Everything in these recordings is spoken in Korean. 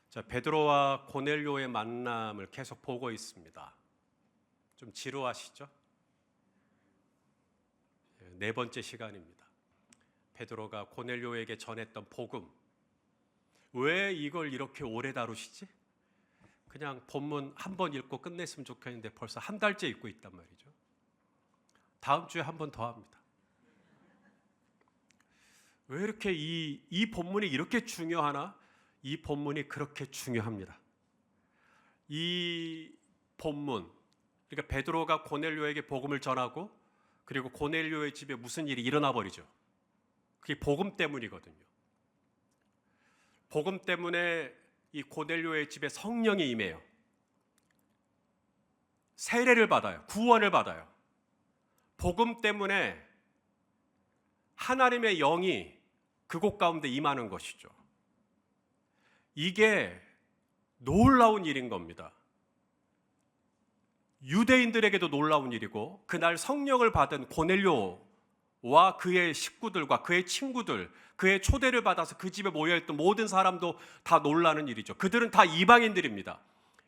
자, 베드로와 고넬료의 만남을 계속 보고 있습니다. 좀 지루하시죠? 네 번째 시간입니다. 베드로가 고넬료에게 전했던 복음. 왜 이걸 이렇게 오래 다루시지? 그냥 본문 한 번 읽고 끝냈으면 좋겠는데 벌써 한 달째 읽고 있단 말이죠. 다음 주에 한 번 더 합니다. 왜 이렇게 이 본문이 이렇게 중요하나? 이 본문이 그렇게 중요합니다. 이 본문, 그러니까 베드로가 고넬료에게 복음을 전하고 그리고 고넬료의 집에 무슨 일이 일어나 버리죠. 그게 복음 때문이거든요. 복음 때문에 이 고넬료의 집에 성령이 임해요. 세례를 받아요. 구원을 받아요. 복음 때문에 하나님의 영이 그곳 가운데 임하는 것이죠. 이게 놀라운 일인 겁니다. 유대인들에게도 놀라운 일이고 그날 성령을 받은 고넬료와 그의 식구들과 그의 친구들, 그의 초대를 받아서 그 집에 모여있던 모든 사람도 다 놀라는 일이죠. 그들은 다 이방인들입니다.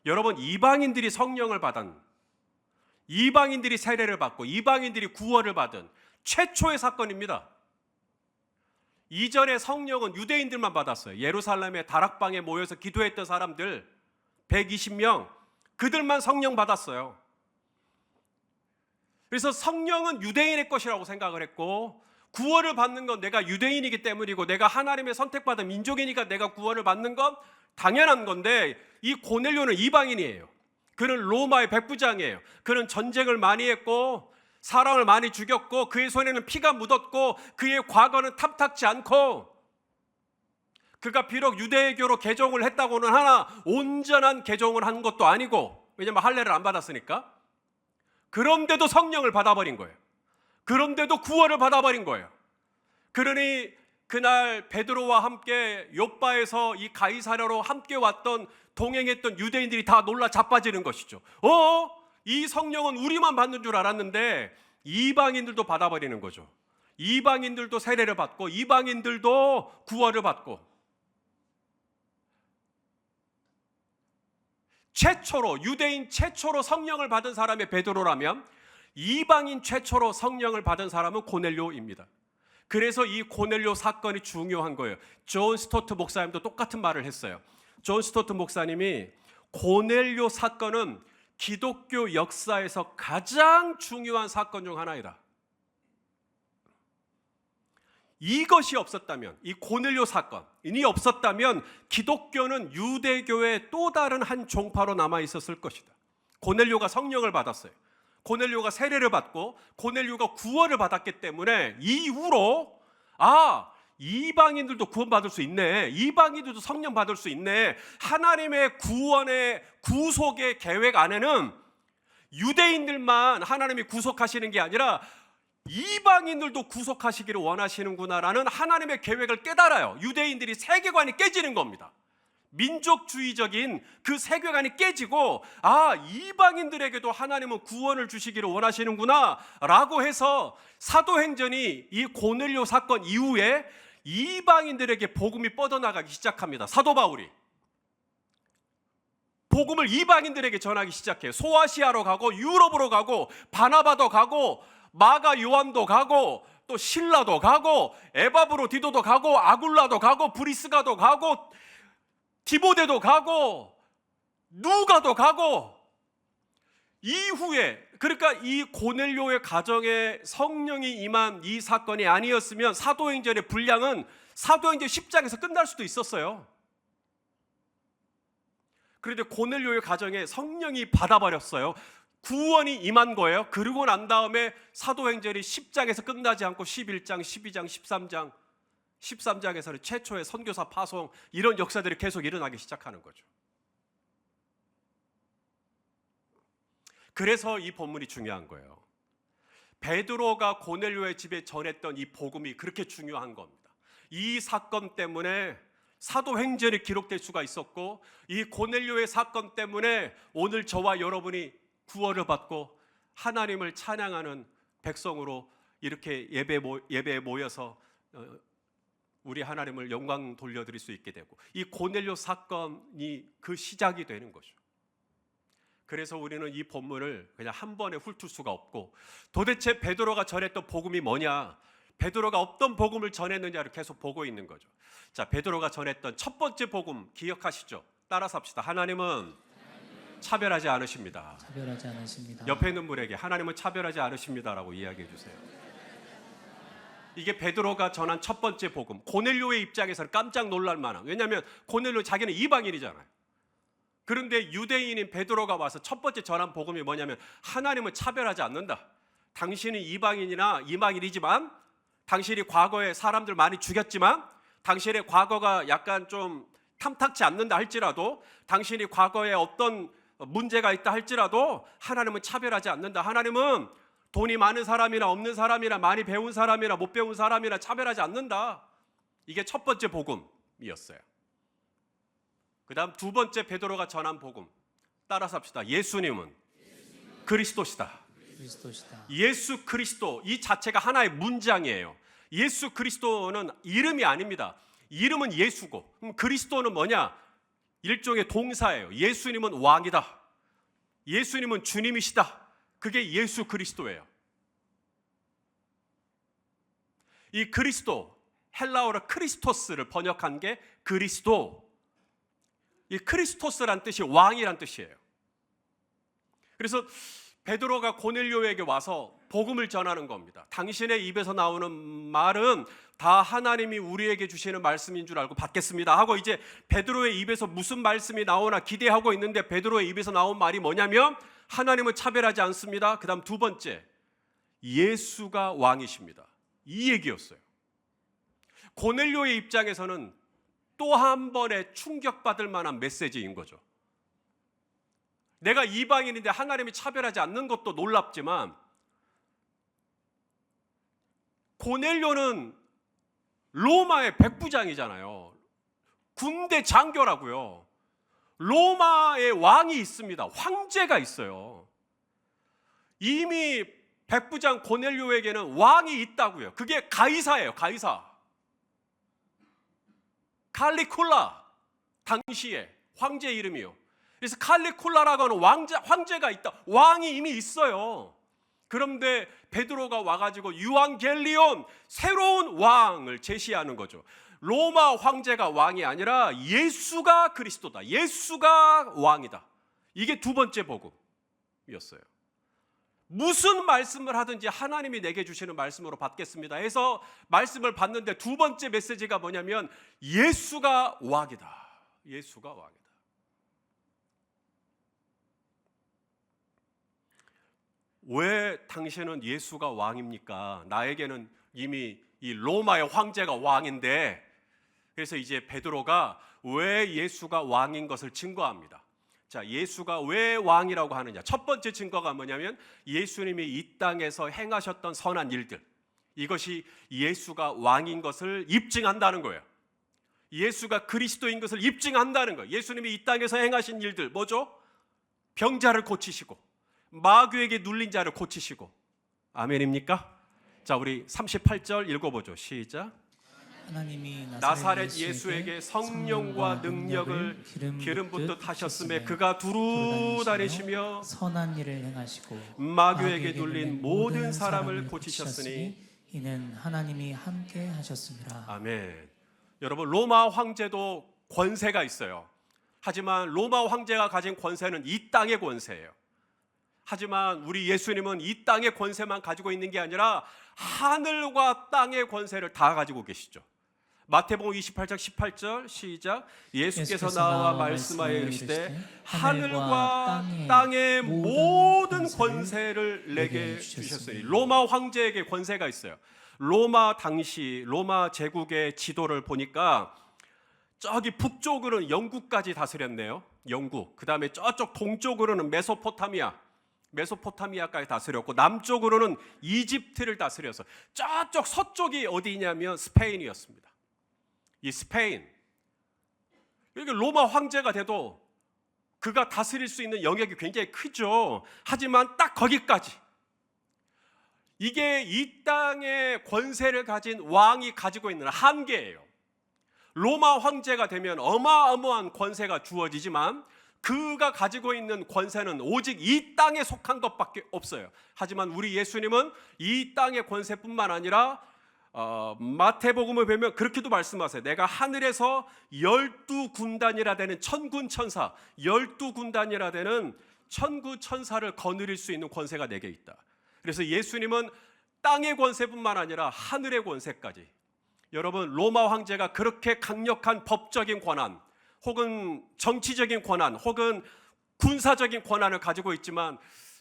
여러분, 이방인들이 성령을 받은, 이방인들이 세례를 받고 이방인들이 구원을 받은 최초의 사건입니다. 이전에 성령은 유대인들만 받았어요. 예루살렘의 다락방에 모여서 기도했던 사람들 120명, 그들만 성령 받았어요. 그래서 성령은 유대인의 것이라고 생각을 했고 구원을 받는 건 내가 유대인이기 때문이고 내가 하나님의 선택받은 민족이니까 내가 구원을 받는 건 당연한 건데, 이 고넬료는 이방인이에요. 그는 로마의 백부장이에요. 그는 전쟁을 많이 했고 사람을 많이 죽였고 그의 손에는 피가 묻었고 그의 과거는 탐탁지 않고, 그가 비록 유대교로 개종을 했다고는 하나 온전한 개종을 한 것도 아니고, 왜냐하면 할례를 안 받았으니까. 그런데도 성령을 받아버린 거예요. 그런데도 구원을 받아버린 거예요. 그러니 그날 베드로와 함께 욥바에서 이 가이사랴로 함께 왔던 동행했던 유대인들이 다 놀라 자빠지는 것이죠. 이 성령은 우리만 받는 줄 알았는데 이방인들도 받아버리는 거죠. 이방인들도 세례를 받고 이방인들도 구원을 받고, 최초로, 유대인 최초로 성령을 받은 사람이 베드로라면 이방인 최초로 성령을 받은 사람은 고넬료입니다. 그래서 이 고넬료 사건이 중요한 거예요. 존 스토트 목사님도 똑같은 말을 했어요. 존 스토트 목사님이 고넬료 사건은 기독교 역사에서 가장 중요한 사건 중 하나이다. 이것이 없었다면, 이 고넬료 사건이 없었다면 기독교는 유대교의 또 다른 한 종파로 남아 있었을 것이다. 고넬료가 성령을 받았어요. 고넬료가 세례를 받고 고넬료가 구원을 받았기 때문에 이후로 이방인들도 구원받을 수 있네, 이방인들도 성령 받을 수 있네, 하나님의 구원의 구속의 계획 안에는 유대인들만 하나님이 구속하시는 게 아니라 이방인들도 구속하시기를 원하시는구나라는 하나님의 계획을 깨달아요. 유대인들이 세계관이 깨지는 겁니다. 민족주의적인 그 세계관이 깨지고 이방인들에게도 하나님은 구원을 주시기를 원하시는구나 라고 해서 사도행전이 이 고넬료 사건 이후에 이방인들에게 복음이 뻗어나가기 시작합니다. 사도 바울이 복음을 이방인들에게 전하기 시작해요. 소아시아로 가고 유럽으로 가고 바나바도 가고 마가 요한도 가고 또 실라도 가고 에바브로 디도도 가고 아굴라도 가고 브리스가도 가고 디모데도 가고 누가도 가고, 이후에, 그러니까 이 고넬료의 가정에 성령이 임한 이 사건이 아니었으면 사도행전의 분량은 사도행전 10장에서 끝날 수도 있었어요. 그런데 고넬료의 가정에 성령이 받아버렸어요. 구원이 임한 거예요. 그러고 난 다음에 사도행전이 10장에서 끝나지 않고 11장, 12장, 13장, 13장에서는 최초의 선교사 파송, 이런 역사들이 계속 일어나기 시작하는 거죠. 그래서 이 본문이 중요한 거예요. 베드로가 고넬료의 집에 전했던 이 복음이 그렇게 중요한 겁니다. 이 사건 때문에 사도행전이 기록될 수가 있었고, 이 고넬료의 사건 때문에 오늘 저와 여러분이 구원을 받고 하나님을 찬양하는 백성으로 이렇게 예배에 모여서 우리 하나님을 영광 돌려드릴 수 있게 되고, 이 고넬료 사건이 그 시작이 되는 거죠. 그래서 우리는 이 본문을 그냥 한 번에 훑을 수가 없고, 도대체 베드로가 전했던 복음이 뭐냐, 베드로가 어떤 복음을 전했느냐를 계속 보고 있는 거죠. 자, 베드로가 전했던 첫 번째 복음 기억하시죠? 따라서 합시다. 하나님은 차별하지 않으십니다. 차별하지 않으십니다. 옆에 있는 분에게 하나님은 차별하지 않으십니다라고 이야기해 주세요. 이게 베드로가 전한 첫 번째 복음. 고넬료의 입장에서는 깜짝 놀랄 만한, 왜냐하면 고넬료 자기는 이방인이잖아요. 그런데 유대인인 베드로가 와서 첫 번째 전한 복음이 뭐냐면, 하나님은 차별하지 않는다. 당신은 이방인이지만, 당신이 과거에 사람들 많이 죽였지만, 당신의 과거가 약간 좀 탐탁치 않는다 할지라도, 당신이 과거에 어떤 문제가 있다 할지라도 하나님은 차별하지 않는다. 하나님은 돈이 많은 사람이나 없는 사람이나 많이 배운 사람이나 못 배운 사람이나 차별하지 않는다. 이게 첫 번째 복음이었어요. 그 다음 두 번째 베드로가 전한 복음, 따라서 합시다. 예수님은 그리스도시다. 그리스도시다. 예수 그리스도, 이 자체가 하나의 문장이에요. 예수 그리스도는 이름이 아닙니다. 이름은 예수고, 그리스도는 뭐냐? 일종의 동사예요. 예수님은 왕이다. 예수님은 주님이시다. 그게 예수 그리스도예요. 이 그리스도, 헬라어로 크리스토스를 번역한 게 그리스도. 이 크리스토스란 뜻이 왕이란 뜻이에요. 그래서 베드로가 고넬료에게 와서 복음을 전하는 겁니다. 당신의 입에서 나오는 말은 다 하나님이 우리에게 주시는 말씀인 줄 알고 받겠습니다 하고, 이제 베드로의 입에서 무슨 말씀이 나오나 기대하고 있는데, 베드로의 입에서 나온 말이 뭐냐면, 하나님은 차별하지 않습니다. 그 다음 두 번째, 예수가 왕이십니다. 이 얘기였어요. 고넬료의 입장에서는 또 한 번의 충격받을 만한 메시지인 거죠. 내가 이방인인데 하나님이 차별하지 않는 것도 놀랍지만, 고넬료는 로마의 백부장이잖아요. 군대 장교라고요. 로마의 왕이 있습니다. 황제가 있어요. 이미 백부장 고넬료에게는 왕이 있다고요. 그게 가이사예요. 가이사. 칼리쿨라, 당시에 황제 이름이요. 그래서 칼리쿨라라고 하는 황제가 있다. 왕이 이미 있어요. 그런데 베드로가 와가지고 유앙겔리온, 새로운 왕을 제시하는 거죠. 로마 황제가 왕이 아니라 예수가 그리스도다. 예수가 왕이다. 이게 두 번째 복음이었어요. 무슨 말씀을 하든지 하나님이 내게 주시는 말씀으로 받겠습니다 해서 말씀을 받는데, 두 번째 메시지가 뭐냐면 예수가 왕이다. 예수가 왕이다. 왜 당신은 예수가 왕입니까? 나에게는 이미 이 로마의 황제가 왕인데. 그래서 이제 베드로가 왜 예수가 왕인 것을 증거합니다. 자, 예수가 왜 왕이라고 하느냐? 첫 번째 증거가 뭐냐면, 예수님이 이 땅에서 행하셨던 선한 일들, 이것이 예수가 왕인 것을 입증한다는 거예요. 예수가 그리스도인 것을 입증한다는 거예요. 예수님이 이 땅에서 행하신 일들 뭐죠? 병자를 고치시고, 마귀에게 눌린 자를 고치시고. 아멘입니까? 자, 우리 38절 읽어보죠. 시작. 하나님이 나사렛 예수에게 성령과 능력을 기름 붓듯 하셨음에 그가 두루 다니시며 선한 일을 행하시고 마귀에게 눌린 모든 사람을 고치셨으니 이는 하나님이 함께 하셨습니다. 아멘. 여러분, 로마 황제도 권세가 있어요. 하지만 로마 황제가 가진 권세는 이 땅의 권세예요. 하지만 우리 예수님은 이 땅의 권세만 가지고 있는 게 아니라 하늘과 땅의 권세를 다 가지고 계시죠. 마태복음 28장 18절 시작. 예수께서 나와 말씀하여 이르시되 하늘과 땅의 모든 권세를 내게 주셨으니. 로마 황제에게 권세가 있어요. 로마 당시 로마 제국의 지도를 보니까 저기 북쪽으로는 영국까지 다스렸네요. 영국. 그 다음에 저쪽 동쪽으로는 메소포타미아까지 다스렸고, 남쪽으로는 이집트를 다스려서, 저쪽 서쪽이 어디냐면 스페인이었습니다. 이 스페인, 여기 로마 황제가 돼도 그가 다스릴 수 있는 영역이 굉장히 크죠. 하지만 딱 거기까지. 이게 이 땅의 권세를 가진 왕이 가지고 있는 한계예요. 로마 황제가 되면 어마어마한 권세가 주어지지만 그가 가지고 있는 권세는 오직 이 땅에 속한 것밖에 없어요. 하지만 우리 예수님은 이 땅의 권세뿐만 아니라 마태복음을 보면 그렇게도 말씀하세요. 내가 하늘에서 12군단이라 되는 천군 천사, 12군단이라 되는 천구 천사를 거느릴 수 있는 권세가 내게 있다. 그래서 예수님은 땅의 권세뿐만 아니라 하늘의 권세까지. 여러분, 로마 황제가 그렇게 강력한 법적인 권한 혹은 정치적인 권한 혹은 군사적인 권한을 가지고 있지만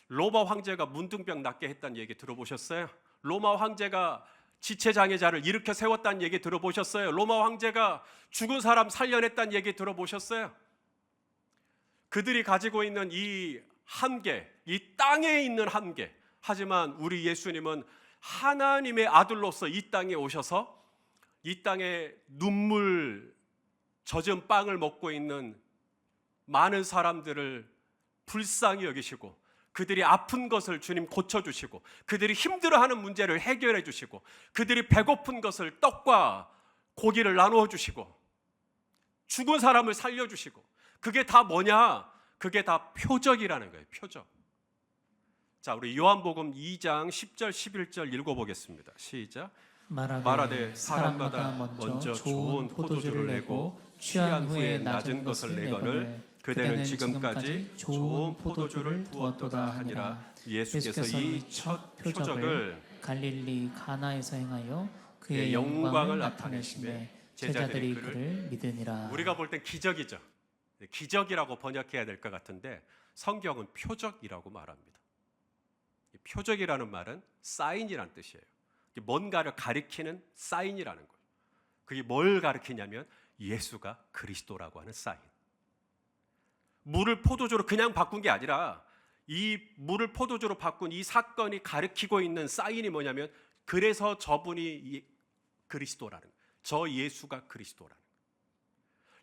로마 황제가 문둥병 낫게 했다는 얘기 들어보셨어요? 로마 황제가 지체장애자를 일으켜 세웠다는 얘기 들어보셨어요? 로마 황제가 죽은 사람 살려냈다는 얘기 들어보셨어요? 그들이 가지고 있는 이 한계, 이 땅에 있는 한계. 하지만 우리 예수님은 하나님의 아들로서 이 땅에 오셔서 이 땅에 눈물 젖은 빵을 먹고 있는 많은 사람들을 불쌍히 여기시고 그들이 아픈 것을 주님 고쳐주시고 그들이 힘들어하는 문제를 해결해 주시고 그들이 배고픈 것을 떡과 고기를 나누어 주시고 죽은 사람을 살려주시고 그게 다 뭐냐? 그게 다 표적이라는 거예요. 표적. 자, 우리 요한복음 2장 10절 11절 읽어보겠습니다. 시작. 말하되 사람마다 먼저 좋은 포도주를 내고 취한 후에 낮은 것을 내거늘 그대는 지금까지 좋은 포도주를 두었도다 하니라. 예수께서 이 첫 표적을 갈릴리 가나에서 행하여 그의 그의 영광을 나타내시매 제자들이 그를 믿으니라. 우리가 볼 땐 기적이죠. 기적이라고 번역해야 될 것 같은데 성경은 표적이라고 말합니다. 표적이라는 말은 사인이라는 뜻이에요. 뭔가를 가리키는 사인이라는 거예요. 그게 뭘 가리키냐면 예수가 그리스도라고 하는 사인. 물을 포도주로 그냥 바꾼 게 아니라 이 물을 포도주로 바꾼 이 사건이 가리키고 있는 사인이 뭐냐면 그래서 저분이 그리스도라는 거예요. 저 예수가 그리스도라는 거예요.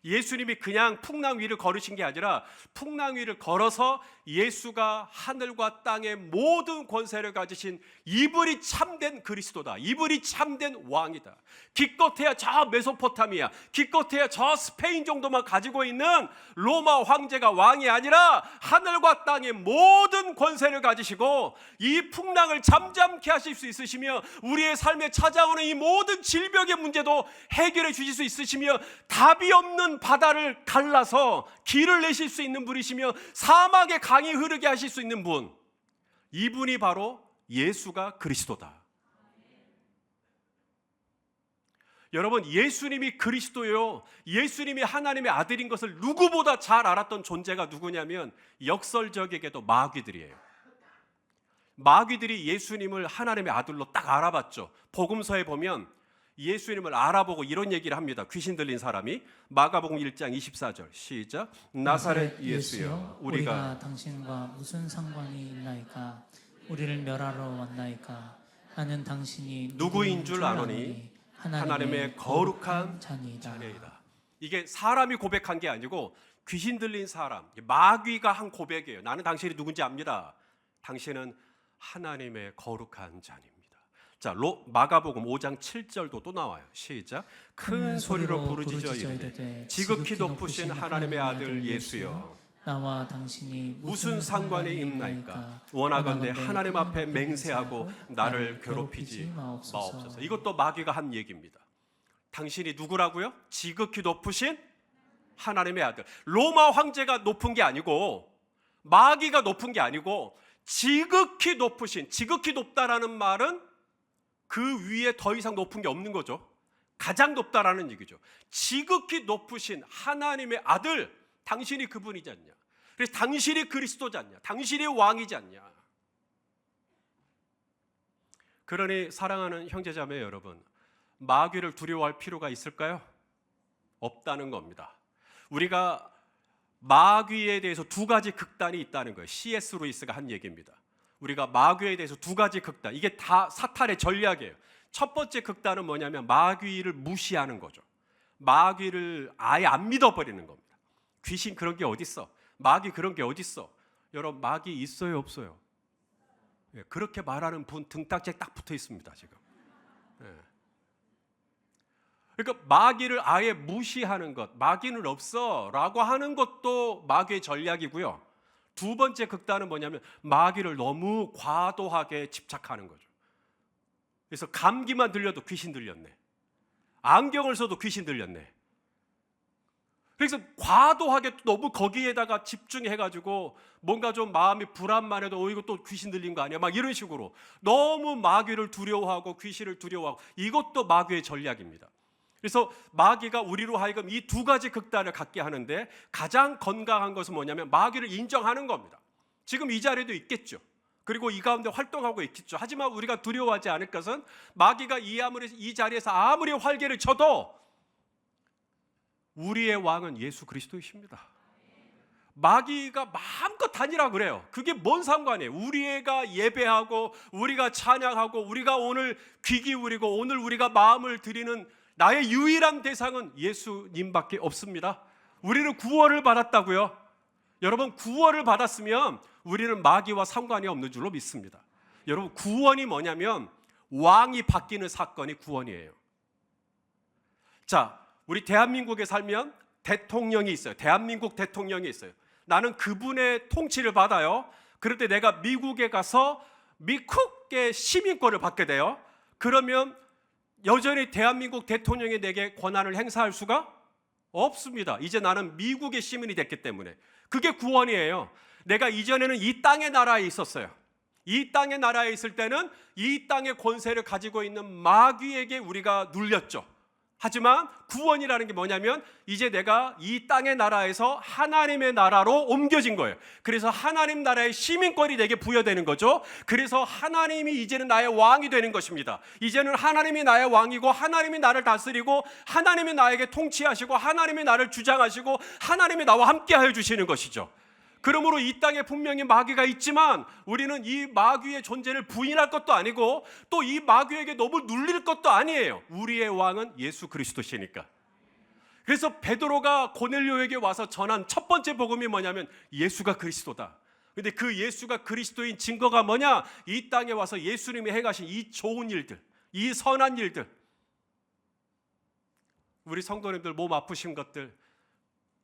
예수님이 그냥 풍랑 위를 걸으신 게 아니라 풍랑 위를 걸어서 예수가 하늘과 땅의 모든 권세를 가지신 이분이 참된 그리스도다. 이분이 참된 왕이다. 기껏해야 저 메소포타미아, 기껏해야 저 스페인 정도만 가지고 있는 로마 황제가 왕이 아니라 하늘과 땅의 모든 권세를 가지시고 이 풍랑을 잠잠케 하실 수 있으시며 우리의 삶에 찾아오는 이 모든 질병의 문제도 해결해 주실 수 있으시며 답이 없는 바다를 갈라서 길을 내실 수 있는 분이시며 사막에 강이 흐르게 하실 수 있는 분, 이분이 바로 예수가 그리스도다. 여러분, 예수님이 그리스도요, 예수님이 하나님의 아들인 것을 누구보다 잘 알았던 존재가 누구냐면 역설적에게도 마귀들이에요. 마귀들이 예수님을 하나님의 아들로 딱 알아봤죠. 복음서에 보면 예수님을 알아보고 이런 얘기를 합니다. 귀신 들린 사람이 마가복음 1장 24절 시작. 나사렛 예수여, 우리가 당신과 무슨 상관이 있나이까? 우리를 멸하러 왔나이까? 나는 당신이 누구인 줄 아노니 하나님의 거룩한 자녀이다. 이게 사람이 고백한 게 아니고 귀신 들린 사람, 마귀가 한 고백이에요. 나는 당신이 누군지 압니다. 당신은 하나님의 거룩한 자입니다. 자, 마가복음 5장 7절도 또 나와요. 시작. 큰 소리로 부르짖어 이르되 지극히 높으신 하나님의 아들 예수여, 나와 당신이 무슨 상관이 있나이까? 원하건대 하나님 앞에 맹세하고 나를 괴롭히지 마옵소서. 이것도 마귀가 한 얘기입니다. 당신이 누구라고요? 지극히 높으신 하나님의 아들. 로마 황제가 높은 게 아니고 마귀가 높은 게 아니고 지극히 높으신, 지극히 높다라는 말은 그 위에 더 이상 높은 게 없는 거죠. 가장 높다라는 얘기죠. 지극히 높으신 하나님의 아들, 당신이 그분이지 않냐? 그래서 당신이 그리스도지 않냐? 당신이 왕이지 않냐? 그러니 사랑하는 형제자매 여러분, 마귀를 두려워할 필요가 있을까요? 없다는 겁니다. 우리가 마귀에 대해서 두 가지 극단이 있다는 거예요. C.S. 루이스가 한 얘기입니다. 우리가 마귀에 대해서 두 가지 극단, 이게 다 사탄의 전략이에요. 첫 번째 극단은 뭐냐면 마귀를 무시하는 거죠. 마귀를 아예 안 믿어버리는 겁니다. 귀신 그런 게 어딨어? 마귀 그런 게 어딨어? 여러분, 마귀 있어요, 없어요? 예, 그렇게 말하는 분 등딱지에 딱 붙어 있습니다, 지금. 예. 그러니까 마귀를 아예 무시하는 것, 마귀는 없어라고 하는 것도 마귀의 전략이고요. 두 번째 극단은 뭐냐면 마귀를 너무 과도하게 집착하는 거죠. 그래서 감기만 들려도 귀신 들렸네. 안경을 써도 귀신 들렸네. 그래서 과도하게 너무 거기에다가 집중해가지고 뭔가 좀 마음이 불안만 해도 이거 또 귀신 들린 거 아니야? 막 이런 식으로 너무 마귀를 두려워하고 귀신을 두려워하고, 이것도 마귀의 전략입니다. 그래서 마귀가 우리로 하여금 이 두 가지 극단을 갖게 하는데, 가장 건강한 것은 뭐냐면 마귀를 인정하는 겁니다. 지금 이 자리에도 있겠죠. 그리고 이 가운데 활동하고 있겠죠. 하지만 우리가 두려워하지 않을 것은 마귀가 이 자리에서 아무리 활개를 쳐도 우리의 왕은 예수 그리스도이십니다. 마귀가 마음껏 다니라 그래요. 그게 뭔 상관이에요? 우리가 예배하고 우리가 찬양하고 우리가 오늘 귀 기울이고 오늘 우리가 마음을 드리는 나의 유일한 대상은 예수님밖에 없습니다. 우리는 구원을 받았다고요. 여러분, 구원을 받았으면 우리는 마귀와 상관이 없는 줄로 믿습니다. 여러분, 구원이 뭐냐면 왕이 바뀌는 사건이 구원이에요. 자, 우리 대한민국에 살면 대통령이 있어요. 대한민국 대통령이 있어요. 나는 그분의 통치를 받아요. 그럴 때 내가 미국에 가서 미국의 시민권을 받게 돼요. 그러면 여전히 대한민국 대통령이 내게 권한을 행사할 수가 없습니다. 이제 나는 미국의 시민이 됐기 때문에. 그게 구원이에요. 내가 이전에는 이 땅의 나라에 있었어요. 이 땅의 나라에 있을 때는 이 땅의 권세를 가지고 있는 마귀에게 우리가 눌렸죠. 하지만 구원이라는 게 뭐냐면 이제 내가 이 땅의 나라에서 하나님의 나라로 옮겨진 거예요. 그래서 하나님 나라의 시민권이 내게 부여되는 거죠. 그래서 하나님이 이제는 나의 왕이 되는 것입니다. 이제는 하나님이 나의 왕이고 하나님이 나를 다스리고 하나님이 나에게 통치하시고 하나님이 나를 주장하시고 하나님이 나와 함께하여 주시는 것이죠. 그러므로 이 땅에 분명히 마귀가 있지만 우리는 이 마귀의 존재를 부인할 것도 아니고 또 이 마귀에게 너무 눌릴 것도 아니에요. 우리의 왕은 예수 그리스도시니까. 그래서 베드로가 고넬료에게 와서 전한 첫 번째 복음이 뭐냐면 예수가 그리스도다. 근데 그 예수가 그리스도인 증거가 뭐냐? 이 땅에 와서 예수님이 행하신 이 좋은 일들, 이 선한 일들, 우리 성도님들 몸 아프신 것들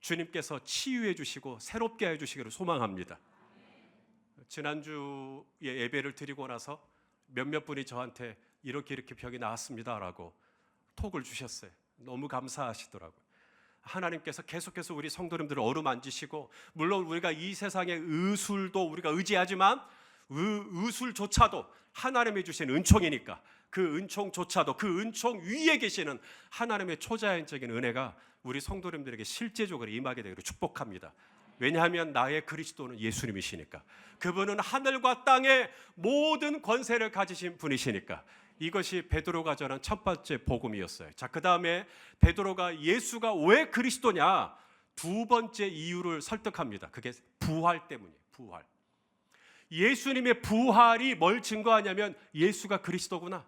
주님께서 치유해 주시고 새롭게 해 주시기를 소망합니다. 지난주에 예배를 드리고 나서 몇몇 분이 저한테 이렇게 병이 나았습니다라고 톡을 주셨어요. 너무 감사하시더라고요. 하나님께서 계속해서 우리 성도님들을 어루만지시고, 물론 우리가 이 세상의 의술도 우리가 의지하지만 의술조차도 하나님이 주신 은총이니까 그 은총조차도 그 은총 위에 계시는 하나님의 초자연적인 은혜가 우리 성도님들에게 실제적으로 임하게 되기를 축복합니다. 왜냐하면 나의 그리스도는 예수님이시니까. 그분은 하늘과 땅의 모든 권세를 가지신 분이시니까. 이것이 베드로가 전한 첫 번째 복음이었어요. 자, 그 다음에 베드로가 예수가 왜 그리스도냐, 두 번째 이유를 설득합니다. 그게 부활 때문이에요. 부활. 예수님의 부활이 뭘 증거하냐면 예수가 그리스도구나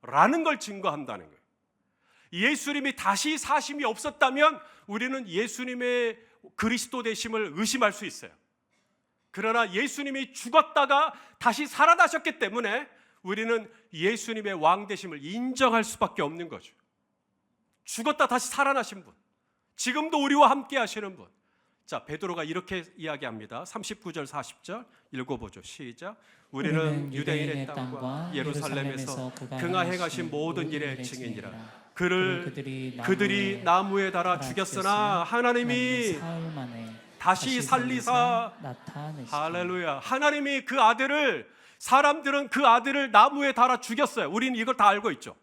라는 걸 증거한다는 거예요. 예수님이 다시 사심이 없었다면 우리는 예수님의 그리스도 되심을 의심할 수 있어요. 그러나 예수님이 죽었다가 다시 살아나셨기 때문에 우리는 예수님의 왕 되심을 인정할 수밖에 없는 거죠. 죽었다 다시 살아나신 분, 지금도 우리와 함께 하시는 분. 자, 베드로가 이렇게 이야기합니다. 39절 40절 읽어보죠. 시작. 우리는 유대인의 땅과 예루살렘에서 그가 행하신 모든 일의 증인이라. 그들이 나무에 달아 죽였으나 하나님이 다시 살리사, 할렐루야, 하나님이 그 아들을, 사람들은 그 아들을 나무에 달아 죽였어요. 우리는 이걸 다 알고 있죠.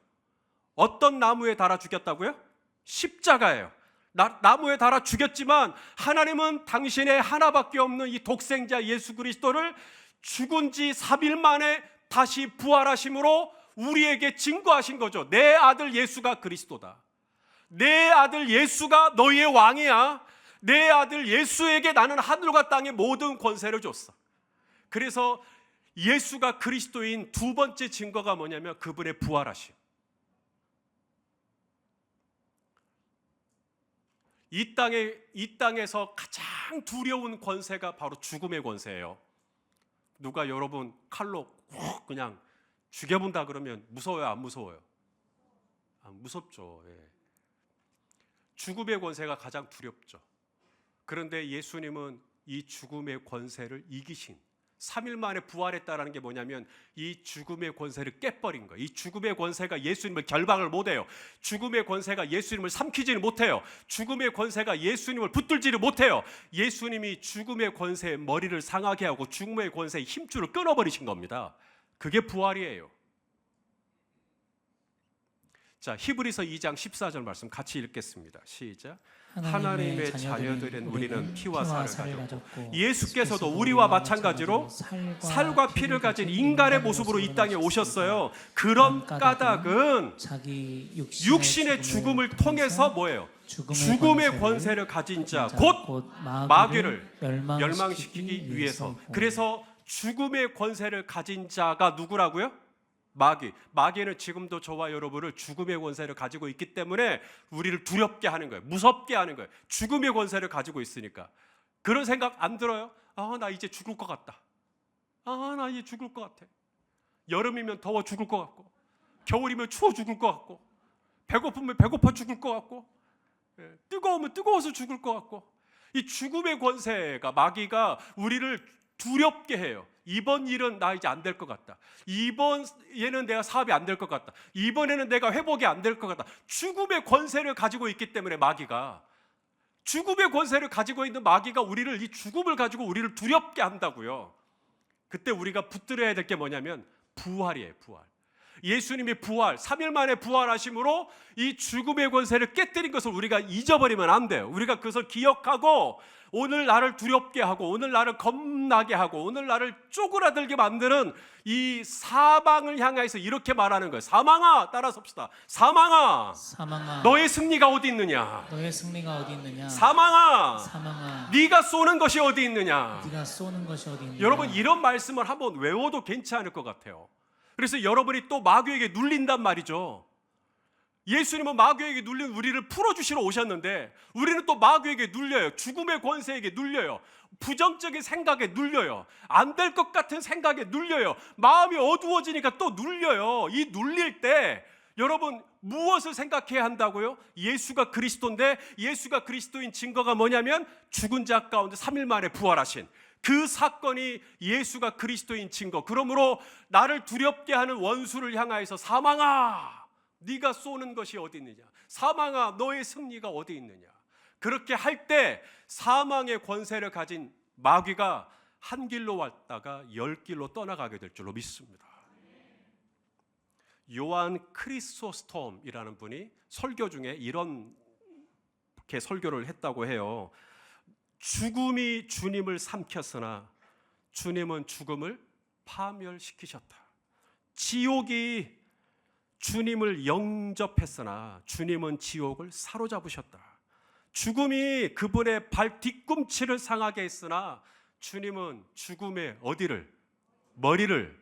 어떤 나무에 달아 죽였다고요? 십자가예요. 나무에 달아 죽였지만 하나님은 당신의 하나밖에 없는 이 독생자 예수 그리스도를 죽은 지 3일 만에 다시 부활하심으로 우리에게 증거하신 거죠. 내 아들 예수가 그리스도다. 내 아들 예수가 너희의 왕이야. 내 아들 예수에게 나는 하늘과 땅의 모든 권세를 줬어. 그래서 예수가 그리스도인 두 번째 증거가 뭐냐면 그분의 부활하심. 이 땅에서 가장 두려운 권세가 바로 죽음의 권세예요. 누가 여러분 칼로 훅 그냥 죽여본다 그러면 무서워요, 안 무서워요? 안 무섭죠. 예. 죽음의 권세가 가장 두렵죠. 그런데 예수님은 이 죽음의 권세를 이기신 3일 만에 부활했다라는 게 뭐냐면 이 죽음의 권세를 깨버린 거예요. 이 죽음의 권세가 예수님을 결박을 못해요. 죽음의 권세가 예수님을 삼키지는 못해요. 죽음의 권세가 예수님을 붙들지를 못해요. 예수님이 죽음의 권세의 머리를 상하게 하고 죽음의 권세의 힘줄을 끊어버리신 겁니다. 그게 부활이에요. 자, 히브리서 2장 14절 말씀 같이 읽겠습니다. 시작. 하나님의 자녀들인 우리는 피와 살을 가졌고 예수께서도 우리와 마찬가지로 살과 피를 가진 인간의 모습으로 이 땅에 오셨어요. 그런 까닭은 자기 육신의 죽음을 통해서 뭐예요? 죽음의 권세를 가진 자, 곧 마귀를 멸망시키기 위해서. 그래서 죽음의 권세를 가진 자가 누구라고요? 마귀는 지금도 저와 여러분을 죽음의 권세를 가지고 있기 때문에 우리를 두렵게 하는 거예요. 무섭게 하는 거예요. 죽음의 권세를 가지고 있으니까. 그런 생각 안 들어요? 나 이제 죽을 것 같다. 나 이제 죽을 것 같아. 여름이면 더워 죽을 것 같고, 겨울이면 추워 죽을 것 같고, 배고프면 배고파 죽을 것 같고, 뜨거우면 뜨거워서 죽을 것 같고. 이 죽음의 권세가, 마귀가 우리를 두렵게 해요. 이번 일은 나 이제 안 될 것 같다. 이번에는 내가 사업이 안 될 것 같다. 이번에는 내가 회복이 안 될 것 같다. 죽음의 권세를 가지고 있기 때문에 마귀가, 죽음의 권세를 가지고 있는 마귀가 우리를, 이 죽음을 가지고 우리를 두렵게 한다고요. 그때 우리가 붙들어야 될 게 뭐냐면 부활이에요. 부활. 예수님이 부활, 3일 만에 부활하심으로 이 죽음의 권세를 깨뜨린 것을 우리가 잊어버리면 안 돼요. 우리가 그것을 기억하고 오늘 나를 두렵게 하고 오늘 나를 겁나게 하고 오늘 나를 쪼그라들게 만드는 이 사망을 향해서 이렇게 말하는 거예요. 사망아, 따라섭시다. 사망아, 너의 승리가 어디 있느냐? 너의 승리가 어디 있느냐? 사망아, 네가 쏘는 것이 어디 있느냐? 네가 쏘는 것이 어디 있느냐? 여러분, 이런 말씀을 한번 외워도 괜찮을 것 같아요. 그래서 여러분이 또 마귀에게 눌린단 말이죠. 예수님은 마귀에게 눌린 우리를 풀어주시러 오셨는데 우리는 또 마귀에게 눌려요. 죽음의 권세에게 눌려요. 부정적인 생각에 눌려요. 안 될 것 같은 생각에 눌려요. 마음이 어두워지니까 또 눌려요. 이 눌릴 때 여러분 무엇을 생각해야 한다고요? 예수가 그리스도인데, 예수가 그리스도인 증거가 뭐냐면 죽은 자 가운데 3일 만에 부활하신 그 사건이 예수가 그리스도인 증거. 그러므로 나를 두렵게 하는 원수를 향하여서 사망아, 네가 쏘는 것이 어디 있느냐? 사망아, 너의 승리가 어디 있느냐? 그렇게 할 때 사망의 권세를 가진 마귀가 한 길로 왔다가 10길로 떠나가게 될 줄로 믿습니다. 요한 크리소스톰이라는 분이 설교 중에 이렇게 설교를 했다고 해요. 죽음이 주님을 삼켰으나 주님은 죽음을 파멸시키셨다. 지옥이 주님을 영접했으나 주님은 지옥을 사로잡으셨다. 죽음이 그분의 발 뒤꿈치를 상하게 했으나 주님은 죽음의 어디를? 머리를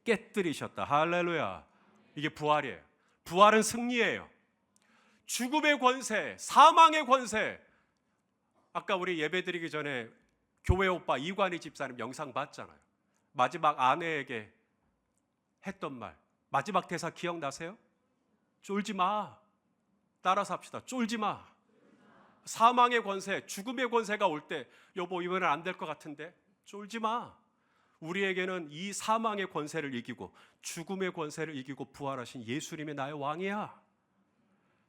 깨뜨리셨다. 할렐루야. 이게 부활이에요. 부활은 승리예요. 죽음의 권세, 사망의 권세. 아까 우리 예배드리기 전에 교회 오빠 이관희 집사님 영상 봤잖아요. 마지막 아내에게 했던 말, 마지막 대사 기억나세요? 쫄지 마. 따라서 합시다. 쫄지 마. 사망의 권세, 죽음의 권세가 올 때 여보 이번엔 안 될 것 같은데 쫄지 마. 우리에게는 이 사망의 권세를 이기고 죽음의 권세를 이기고 부활하신 예수님이 나의 왕이야.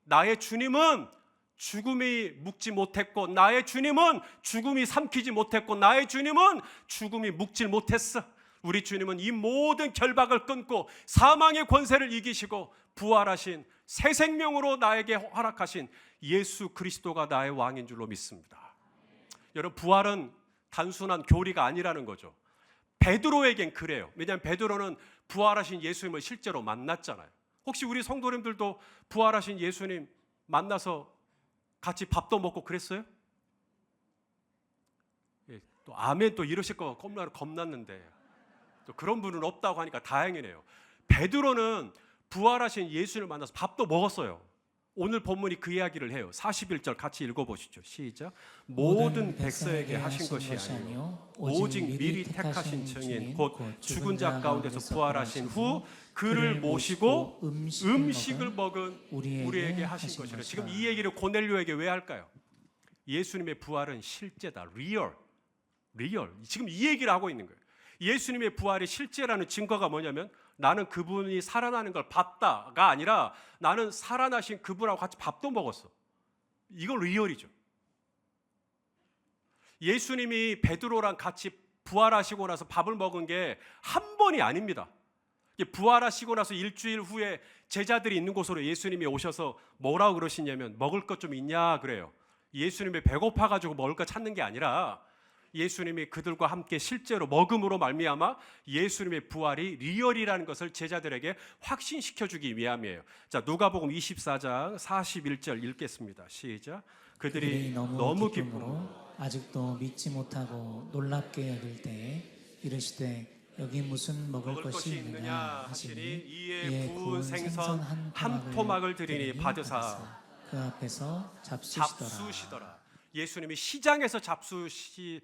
나의 주님은 죽음이 묶지 못했고, 나의 주님은 죽음이 삼키지 못했고, 나의 주님은 죽음이 묶질 못했어. 우리 주님은 이 모든 결박을 끊고 사망의 권세를 이기시고 부활하신 새 생명으로 나에게 허락하신 예수 그리스도가 나의 왕인 줄로 믿습니다. 여러분, 부활은 단순한 교리가 아니라는 거죠. 베드로에겐 그래요. 왜냐하면 베드로는 부활하신 예수님을 실제로 만났잖아요. 혹시 우리 성도님들도 부활하신 예수님 만나서 같이 밥도 먹고 그랬어요? 예, 또 아멘 또 이러실 거 겁났는데 또 그런 분은 없다고 하니까 다행이네요. 베드로는 부활하신 예수님을 만나서 밥도 먹었어요. 오늘 본문이 그 이야기를 해요. 41절 같이 읽어보시죠. 시작. 모든 백성에게 하신 것이 아니요 오직 미리 택하신 증인 곧 죽은 자 가운데서 부활하신 후 그를 모시고 음식을 먹은 먹은 우리에게 우리에게 하신 하신 것이라. 것이라. 지금 이 얘기를 고넬료에게 왜 할까요? 예수님의 부활은 실제다. 리얼. 지금 이 얘기를 하고 있는 거예요. 예수님의 부활이 실제라는 증거가 뭐냐면 나는 그분이 살아나는 걸 봤다가 아니라 나는 살아나신 그분하고 같이 밥도 먹었어. 이건 리얼이죠. 예수님이 베드로랑 같이 부활하시고 나서 밥을 먹은 게 한 번이 아닙니다. 부활하시고 나서 일주일 후에 제자들이 있는 곳으로 예수님이 오셔서 뭐라고 그러시냐면 먹을 것 좀 있냐 그래요. 예수님이 배고파가지고 먹을 거 찾는 게 아니라 예수님이 그들과 함께 실제로 먹음으로 말미암아 예수님의 부활이 리얼이라는 것을 제자들에게 확신시켜주기 위함이에요. 자, 누가복음 24장 41절 읽겠습니다. 시작. 그들이 너무 기쁨으로 아직도 믿지 못하고 놀랍게 여길 때에 이르시되 여기 무슨 먹을 것이 있느냐 하시니 이에 구운 생선 한 토막을 드리니 받으사 그 앞에서 잡수시더라. 잡수시더라. 예수님이 시장에서 잡수신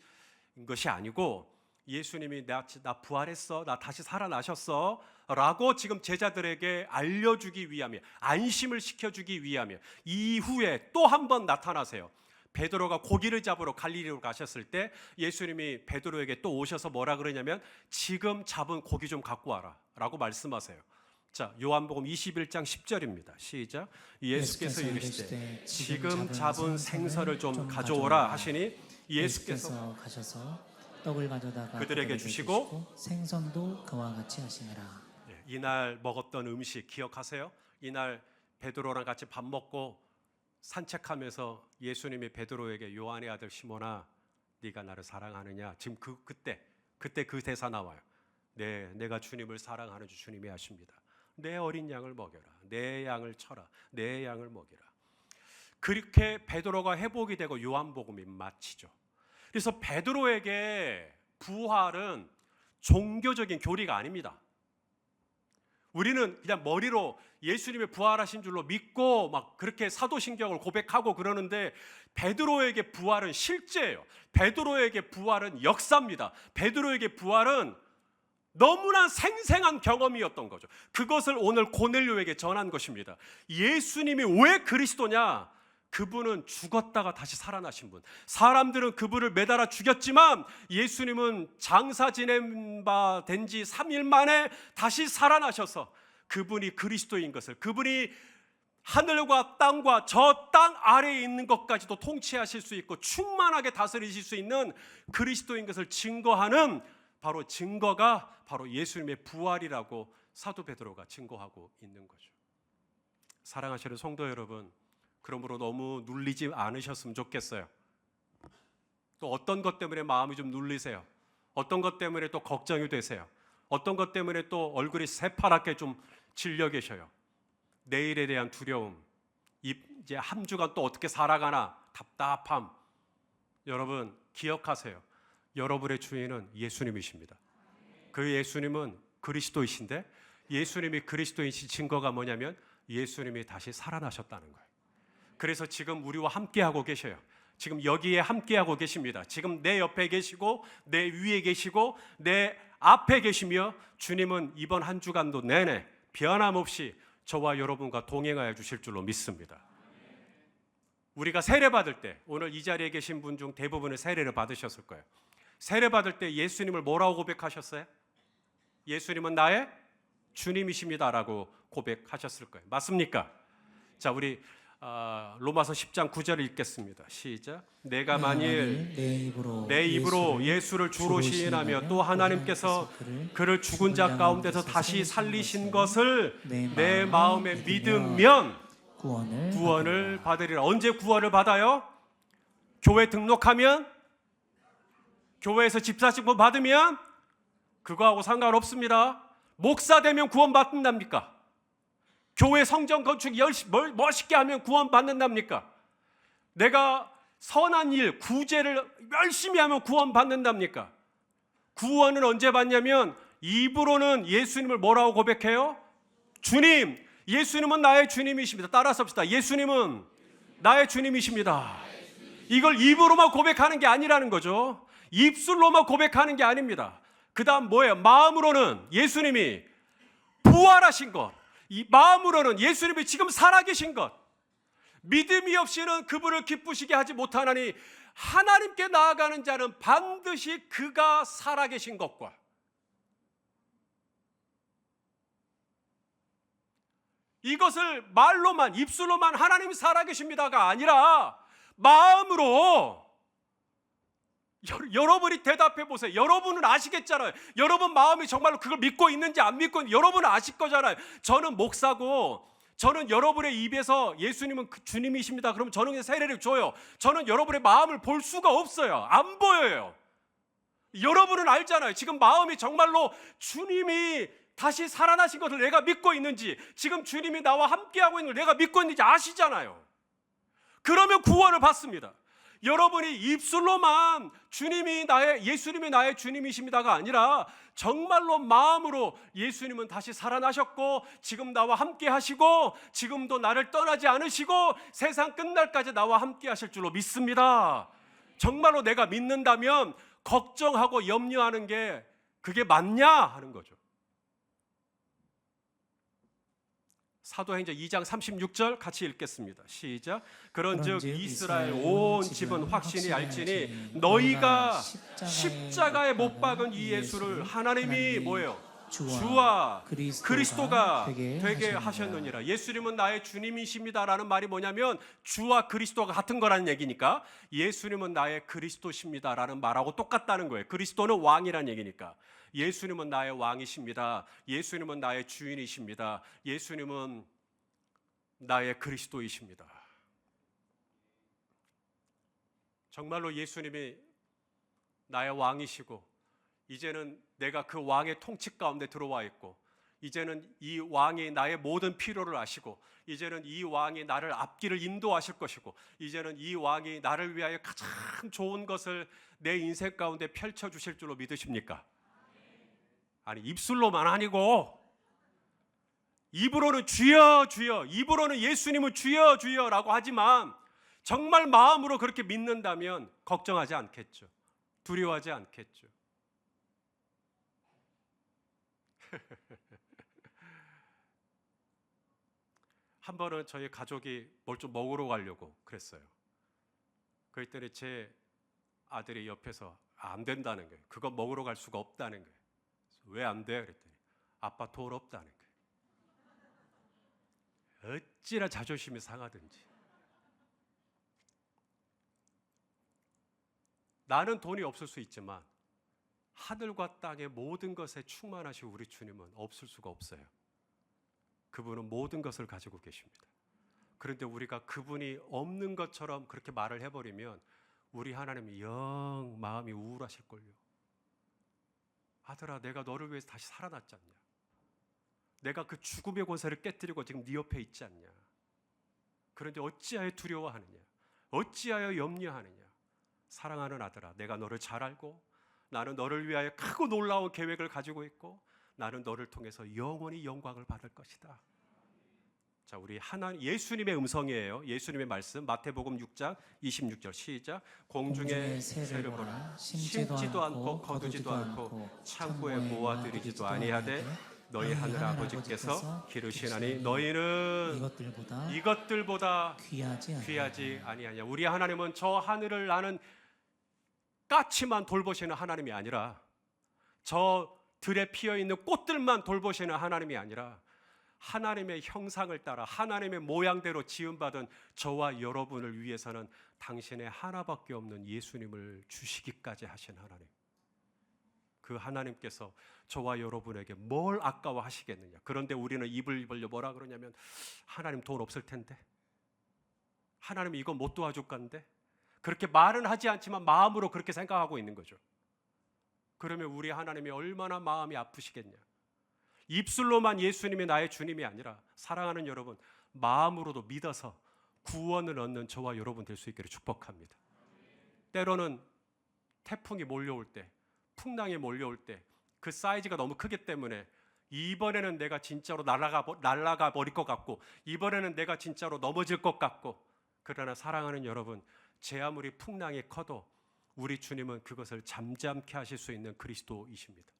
것이 아니고 예수님이 나 부활했어, 나 다시 살아나셨어 라고 지금 제자들에게 알려주기 위함이에요. 안심을 시켜주기 위함이에요. 이후에 또 한 번 나타나세요. 베드로가 고기를 잡으러 갈릴리로 가셨을 때 예수님이 베드로에게 또 오셔서 뭐라 그러냐면 지금 잡은 고기 좀 갖고 와라 라고 말씀하세요. 자, 요한복음 21장 10절입니다. 시작. 예수께서 이르시되 지금 잡은 생선을 좀 가져오라 하시니 예수께서 가셔서 떡을 가져다가 그들에게 주시고 생선도 그와 같이 하시니라. 이날 먹었던 음식 기억하세요? 이날 베드로랑 같이 밥 먹고 산책하면서 예수님이 베드로에게 요한의 아들 시몬아 네가 나를 사랑하느냐. 지금 그때 그 대사 나와요. 네, 내가 주님을 사랑하는 주 주님이 하십니다. 내 어린 양을 먹여라. 내 양을 쳐라. 내 양을 먹이라. 그렇게 베드로가 회복이 되고 요한복음이 마치죠. 그래서 베드로에게 부활은 종교적인 교리가 아닙니다. 우리는 그냥 머리로 예수님의 부활하신 줄로 믿고 막 그렇게 사도신경을 고백하고 그러는데 베드로에게 부활은 실제예요. 베드로에게 부활은 역사입니다. 베드로에게 부활은 너무나 생생한 경험이었던 거죠. 그것을 오늘 고넬료에게 전한 것입니다. 예수님이 왜 그리스도냐? 그분은 죽었다가 다시 살아나신 분. 사람들은 그분을 매달아 죽였지만 예수님은 장사 지낸 바 된 지 3일 만에 다시 살아나셔서 그분이 그리스도인 것을, 그분이 하늘과 땅과 저 땅 아래에 있는 것까지도 통치하실 수 있고 충만하게 다스리실 수 있는 그리스도인 것을 증거하는 바로 증거가 바로 예수님의 부활이라고 사도 베드로가 증거하고 있는 거죠. 사랑하시는 성도 여러분, 그러므로 너무 눌리지 않으셨으면 좋겠어요. 또 어떤 것 때문에 마음이 좀 눌리세요? 어떤 것 때문에 또 걱정이 되세요? 어떤 것 때문에 또 얼굴이 새파랗게 좀 질려 계셔요? 내일에 대한 두려움, 이제 한 주간 또 어떻게 살아가나 답답함. 여러분 기억하세요. 여러분의 주인은 예수님이십니다. 그 예수님은 그리스도이신데 예수님이 그리스도이신 증거가 뭐냐면 예수님이 다시 살아나셨다는 거예요. 그래서 지금 우리와 함께하고 계셔요. 지금 여기에 함께하고 계십니다. 지금 내 옆에 계시고 내 위에 계시고 내 앞에 계시며 주님은 이번 한 주간도 내내 변함없이 저와 여러분과 동행하여 주실 줄로 믿습니다. 우리가 세례 받을 때 오늘 이 자리에 계신 분 중 대부분은 세례를 받으셨을 거예요. 세례 받을 때 예수님을 뭐라고 고백하셨어요? 예수님은 나의 주님이십니다라고 고백하셨을 거예요. 맞습니까? 자, 우리 로마서 10장 9절을 읽겠습니다. 시작. 내가 만일 내 입으로 예수를 주로 시인하며 또 하나님께서 그를 죽은 자 가운데서 다시 살리신 것을 내 마음에 믿으면 구원을 받으리라. 언제 구원을 받아요? 교회 등록하면? 교회에서 집사직분 받으면? 그거하고 상관없습니다. 목사 되면 구원 받는답니까? 교회 성전 건축 멋있게 하면 구원 받는답니까? 내가 선한 일, 구제를 열심히 하면 구원 받는답니까? 구원은 언제 받냐면 입으로는 예수님을 뭐라고 고백해요? 주님, 예수님은 나의 주님이십니다. 따라서 합시다. 예수님은 나의 주님이십니다. 이걸 입으로만 고백하는 게 아니라는 거죠. 입술로만 고백하는 게 아닙니다. 그 다음 뭐예요? 마음으로는 예수님이 부활하신 것, 이 마음으로는 예수님이 지금 살아계신 것, 믿음이 없이는 그분을 기쁘시게 하지 못하나니 하나님께 나아가는 자는 반드시 그가 살아계신 것과 이것을 말로만 입술로만 하나님이 살아계십니다가 아니라 마음으로 여러분이 대답해 보세요. 여러분은 아시겠잖아요. 여러분 마음이 정말로 그걸 믿고 있는지 안 믿고 있는지 여러분은 아실 거잖아요. 저는 목사고 저는 여러분의 입에서 예수님은 주님이십니다. 그럼 저는 세례를 줘요. 저는 여러분의 마음을 볼 수가 없어요. 안 보여요. 여러분은 알잖아요. 지금 마음이 정말로 주님이 다시 살아나신 것을 내가 믿고 있는지, 지금 주님이 나와 함께하고 있는 걸 내가 믿고 있는지 아시잖아요. 그러면 구원을 받습니다. 여러분이 입술로만 예수님이 나의 주님이십니다가 아니라 정말로 마음으로 예수님은 다시 살아나셨고 지금 나와 함께 하시고 지금도 나를 떠나지 않으시고 세상 끝날까지 나와 함께 하실 줄로 믿습니다. 정말로 내가 믿는다면 걱정하고 염려하는 게 그게 맞냐 하는 거죠. 사도행전 2장 36절 같이 읽겠습니다. 시작. 그런즉 이스라엘 온 집은 확신히 알지니 너희가 십자가에 못 박은 이 예수를 하나님이 뭐예요? 주와 그리스도가 되게 하셨느니라. 예수님은 나의 주님이십니다라는 말이 뭐냐면 주와 그리스도가 같은 거라는 얘기니까 예수님은 나의 그리스도십니다라는 말하고 똑같다는 거예요. 그리스도는 왕이라는 얘기니까 예수님은 나의 왕이십니다. 예수님은 나의 주인이십니다. 예수님은 나의 그리스도이십니다. 정말로 예수님이 나의 왕이시고 이제는 내가 그 왕의 통치 가운데 들어와 있고 이제는 이 왕이 나의 모든 필요를 아시고 이제는 이 왕이 나를 앞길을 인도하실 것이고 이제는 이 왕이 나를 위하여 가장 좋은 것을 내 인생 가운데 펼쳐주실 줄로 믿으십니까? 아니 입술로만 아니고 입으로는 주여 주여, 입으로는 예수님은 주여 주여라고 하지만 정말 마음으로 그렇게 믿는다면 걱정하지 않겠죠. 두려워하지 않겠죠. 한 번은 저희 가족이 뭘 좀 먹으러 가려고 그랬어요. 그랬더니 제 아들이 옆에서 안 된다는 거예요. 그거 먹으러 갈 수가 없다는 거예요. 왜 안 돼? 그랬더니 아빠 돈 없다는 거예요. 어찌나 자존심이 상하든지. 나는 돈이 없을 수 있지만 하늘과 땅의 모든 것에 충만하신 우리 주님은 없을 수가 없어요. 그분은 모든 것을 가지고 계십니다. 그런데 우리가 그분이 없는 것처럼 그렇게 말을 해버리면 우리 하나님이 영 마음이 우울하실걸요. 아들아, 내가 너를 위해서 다시 살아났지 않냐? 내가 그 죽음의 권세를 깨뜨리고 지금 네 옆에 있지 않냐? 그런데 어찌하여 두려워하느냐? 어찌하여 염려하느냐? 사랑하는 아들아, 내가 너를 잘 알고 나는 너를 위하여 크고 놀라운 계획을 가지고 있고 나는 너를 통해서 영원히 영광을 받을 것이다. 자, 우리 예수님의 음성이에요. 예수님의 말씀 마태복음 6장 26절 시작. 공중에 새를 보라. 심지도 않고 거두지도 않고 창고에 모아들이지도 아니하되 너희 하늘 아버지께서 기르시나니 너희는 이것들보다 귀하지 아니하냐. 우리 하나님은 저 하늘을 나는 까치만 돌보시는 하나님이 아니라 저 들에 피어있는 꽃들만 돌보시는 하나님이 아니라 하나님의 형상을 따라 하나님의 모양대로 지음받은 저와 여러분을 위해서는 당신의 하나밖에 없는 예수님을 주시기까지 하신 하나님. 그 하나님께서 저와 여러분에게 뭘 아까워하시겠느냐. 그런데 우리는 입을 벌려 뭐라 그러냐면 하나님 돈 없을 텐데, 하나님 이거 못 도와줄 건데, 그렇게 말은 하지 않지만 마음으로 그렇게 생각하고 있는 거죠. 그러면 우리 하나님이 얼마나 마음이 아프시겠냐. 입술로만 예수님이 나의 주님이 아니라 사랑하는 여러분, 마음으로도 믿어서 구원을 얻는 저와 여러분 될 수 있기를 축복합니다. 때로는 태풍이 몰려올 때, 풍랑이 몰려올 때 그 사이즈가 너무 크기 때문에 이번에는 내가 진짜로 날아가 버릴 것 같고 이번에는 내가 진짜로 넘어질 것 같고, 그러나 사랑하는 여러분, 제 아무리 풍랑이 커도 우리 주님은 그것을 잠잠케 하실 수 있는 그리스도이십니다.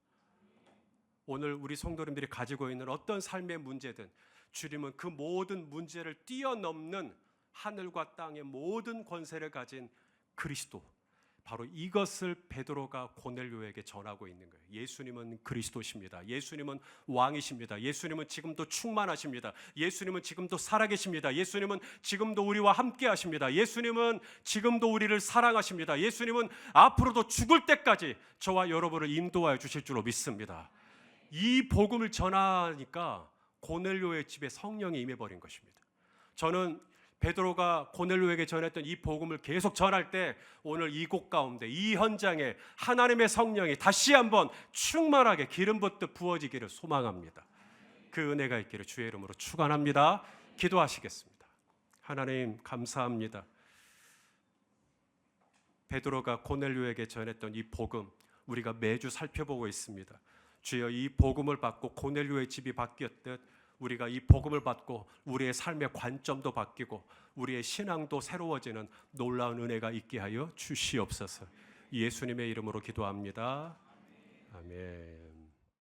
오늘 우리 성도님들이 가지고 있는 어떤 삶의 문제든 주님은 그 모든 문제를 뛰어넘는 하늘과 땅의 모든 권세를 가진 그리스도, 바로 이것을 베드로가 고넬료에게 전하고 있는 거예요. 예수님은 그리스도십니다. 예수님은 왕이십니다. 예수님은 지금도 충만하십니다. 예수님은 지금도 살아계십니다. 예수님은 지금도 우리와 함께 하십니다. 예수님은 지금도 우리를 사랑하십니다. 예수님은 앞으로도 죽을 때까지 저와 여러분을 인도하여 주실 줄로 믿습니다. 이 복음을 전하니까 고넬료의 집에 성령이 임해버린 것입니다. 저는 베드로가 고넬료에게 전했던 이 복음을 계속 전할 때 오늘 이곳 가운데 이 현장에 하나님의 성령이 다시 한번 충만하게 기름 붓듯 부어지기를 소망합니다. 그 은혜가 있기를 주의 이름으로 축원합니다. 기도하시겠습니다. 하나님 감사합니다. 베드로가 고넬료에게 전했던 이 복음 우리가 매주 살펴보고 있습니다. 주여, 이 복음을 받고 고넬료의 집이 바뀌었듯 우리가 이 복음을 받고 우리의 삶의 관점도 바뀌고 우리의 신앙도 새로워지는 놀라운 은혜가 있게 하여 주시옵소서. 예수님의 이름으로 기도합니다. 아멘.